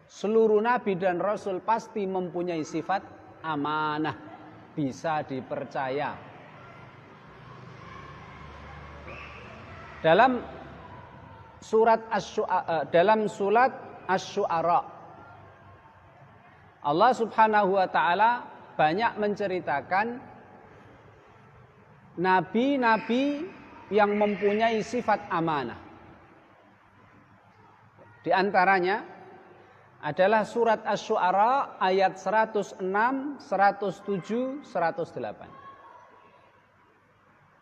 seluruh nabi dan rasul pasti mempunyai sifat amanah, bisa dipercaya. Dalam surat Asy-Syu'ara, Allah Subhanahu wa taala banyak menceritakan nabi-nabi yang mempunyai sifat amanah. Di antaranya adalah surat Asy-Syu'ara ayat 106, 107, 108.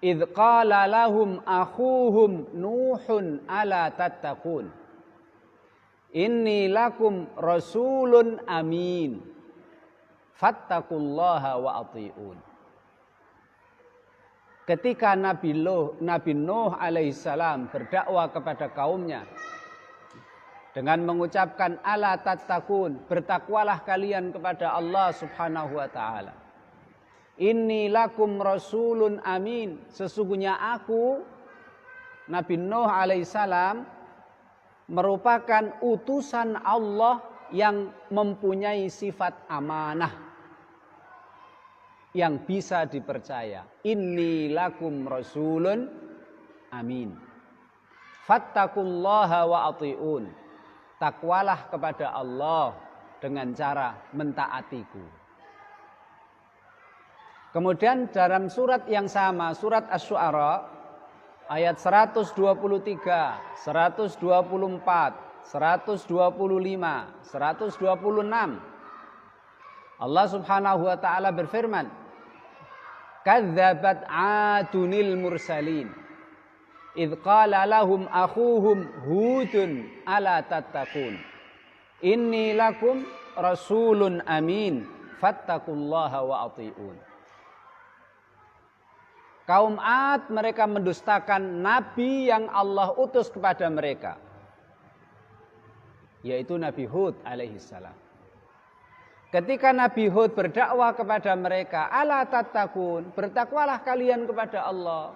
Idz qala lahum akhuhum Nuhun ala tattaqun. Inni lakum rasulun amin. Fattaqullaha wa athi'un. Ketika Nabi Nuh alaihissalam berdakwah kepada kaumnya dengan mengucapkan ala tattaqun, bertakwalah kalian kepada Allah Subhanahu wa taala. Inni lakum rasulun amin. Sesungguhnya aku, Nabi Nuh alaihissalam, merupakan utusan Allah yang mempunyai sifat amanah, yang bisa dipercaya. Inni lakum rasulun amin. Fattaqullaha wa athi'un. Takwalah kepada Allah dengan cara mentaatiku. Kemudian dalam surat yang sama, surat Asy-Syu'ara ayat 123, 124, 125, 126. Allah Subhanahu wa taala berfirman, "Kadzdzabat 'adunil mursalin. Idz qala lahum akhuhum Hudun ala tattaqun. Inni lakum rasulun amin. Fattaqullaha wa athi'un." Kaum Ad mereka mendustakan nabi yang Allah utus kepada mereka, yaitu Nabi Hud alaihissalam. Ketika Nabi Hud berdakwah kepada mereka, ala tattaqun, bertakwalah kalian kepada Allah.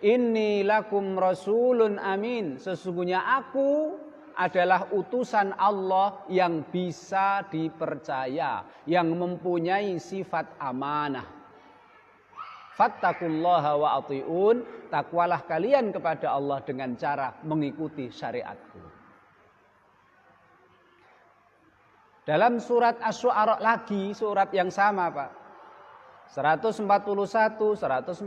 Inni lakum rasulun amin. Sesungguhnya aku adalah utusan Allah yang bisa dipercaya, yang mempunyai sifat amanah. Fattaqullaha wa athi'un. Takwalah kalian kepada Allah dengan cara mengikuti syariatku. Dalam surat Asy-Syu'ara lagi, surat yang sama Pak, 141, 142,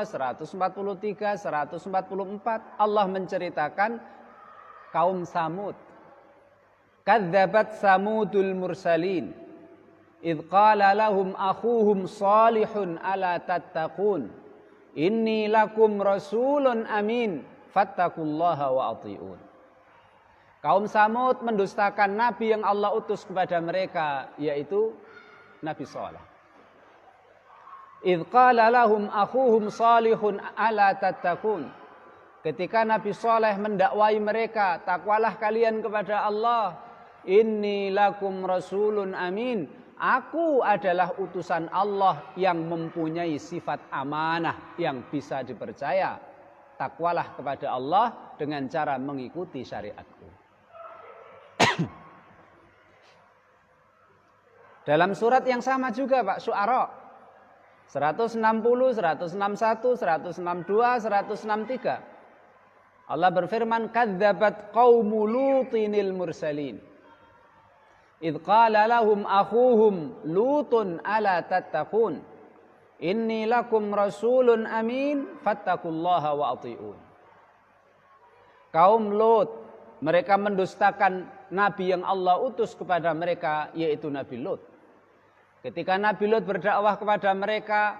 143, 144, Allah menceritakan kaum Samud. Kadzdzabat Samudul mursalin. Idz qala lahum akhuhum Shalihun ala tattaqun. Inni lakum rasulun amin. Fattaqullaha wa athi'un. Kaum Samud mendustakan nabi yang Allah utus kepada mereka, yaitu Nabi Shalih. Idz qala lahum akhuhum Shalihun ala tattaqun. Ketika Nabi Shalih mendakwai mereka, takwalah kalian kepada Allah. Inni lakum rasulun amin. Aku adalah utusan Allah yang mempunyai sifat amanah, yang bisa dipercaya. Takwalah kepada Allah dengan cara mengikuti syariatku. Dalam surat yang sama juga Pak, Syu'ara 160, 161, 162, 163. Allah berfirman, "Kadzdzabat qaumu Lutinil mursalin. Idz qala lahum akhuhum Lutun ala tattaqun. Inni lakum rasulun amin. Fattaqullaha wa athi'un." Kaum Lut, mereka mendustakan nabi yang Allah utus kepada mereka, yaitu Nabi Lut. Ketika Nabi Lut berdakwah kepada mereka,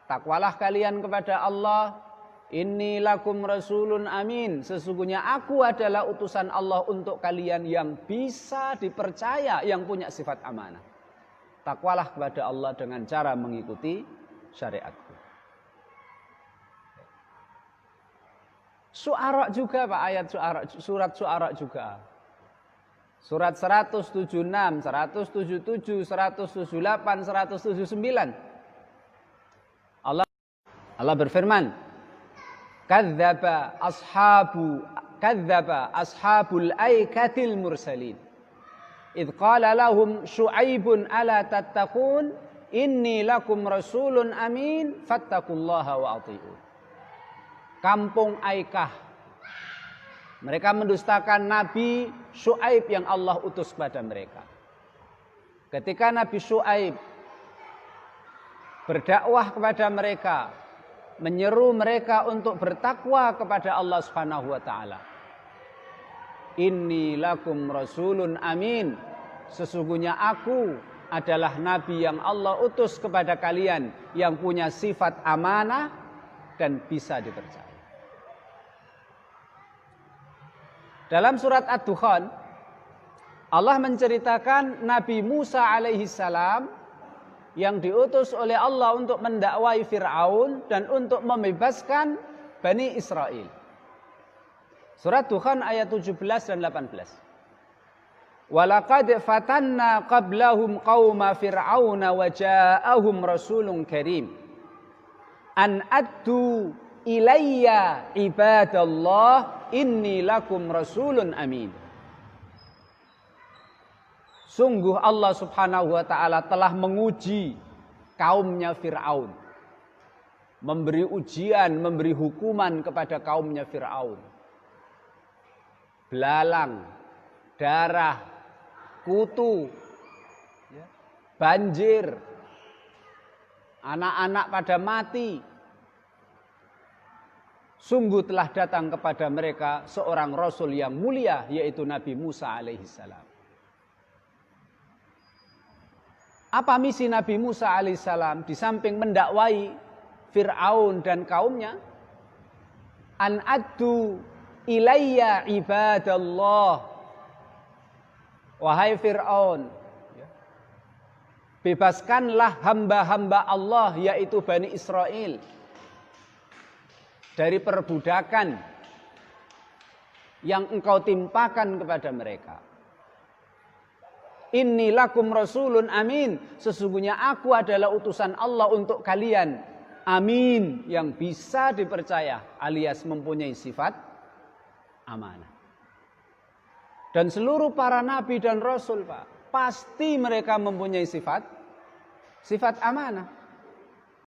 takwalah kalian kepada Allah. Inni lakum rasulun amin. Sesungguhnya aku adalah utusan Allah untuk kalian yang bisa dipercaya, yang punya sifat amanah. Takwalah kepada Allah dengan cara mengikuti syariatku. Syu'ara juga Pak, ayat Syu'ara, surat Syu'ara juga. Surat 176, 177, 178, 179. Allah berfirman, Kadzdzaba ashabul aikatil mursalin. idz qala lahum Syu'aibun ala tattaqun inni lakum rasulun amin fattaqullaha wa athi'un. Kampung Aikah, mereka mendustakan Nabi Syu'aib yang Allah utus kepada mereka. Ketika Nabi Syu'aib berdakwah kepada mereka, menyeru mereka untuk bertakwa kepada Allah Subhanahu wa taala. Inni lakum rasulun amin. Sesungguhnya aku adalah nabi yang Allah utus kepada kalian yang punya sifat amanah dan bisa dipercaya. Dalam surat Ad-Dukhan, Allah menceritakan Nabi Musa alaihi salam yang diutus oleh Allah untuk mendakwai Fir'aun dan untuk membebaskan Bani Israel. Surat Dukhan ayat 17 dan 18. Walaqad fatanna qablahum qauma fir'auna wa ja'ahum rasulun karim an addu ilayya ibadallah inni lakum rasulun amin. Sungguh Allah Subhanahu wa taala telah menguji kaumnya Fir'aun, memberi ujian, memberi hukuman kepada kaumnya Fir'aun. Belalang, darah, kutu, banjir, anak-anak pada mati. Sungguh telah datang kepada mereka seorang Rasul yang mulia, yaitu Nabi Musa alaihissalam. Apa misi Nabi Musa alaihissalam di samping mendakwai Fir'aun dan kaumnya? An addu ilayya ibadallah. Wahai Fir'aun, bebaskanlah hamba-hamba Allah, yaitu Bani Israel, dari perbudakan yang engkau timpakan kepada mereka. Inni lakum rasulun amin. Sesungguhnya aku adalah utusan Allah untuk kalian. Amin, yang bisa dipercaya alias mempunyai sifat amanah. Dan seluruh para nabi dan rasul, Pak, pasti mereka mempunyai sifat amanah.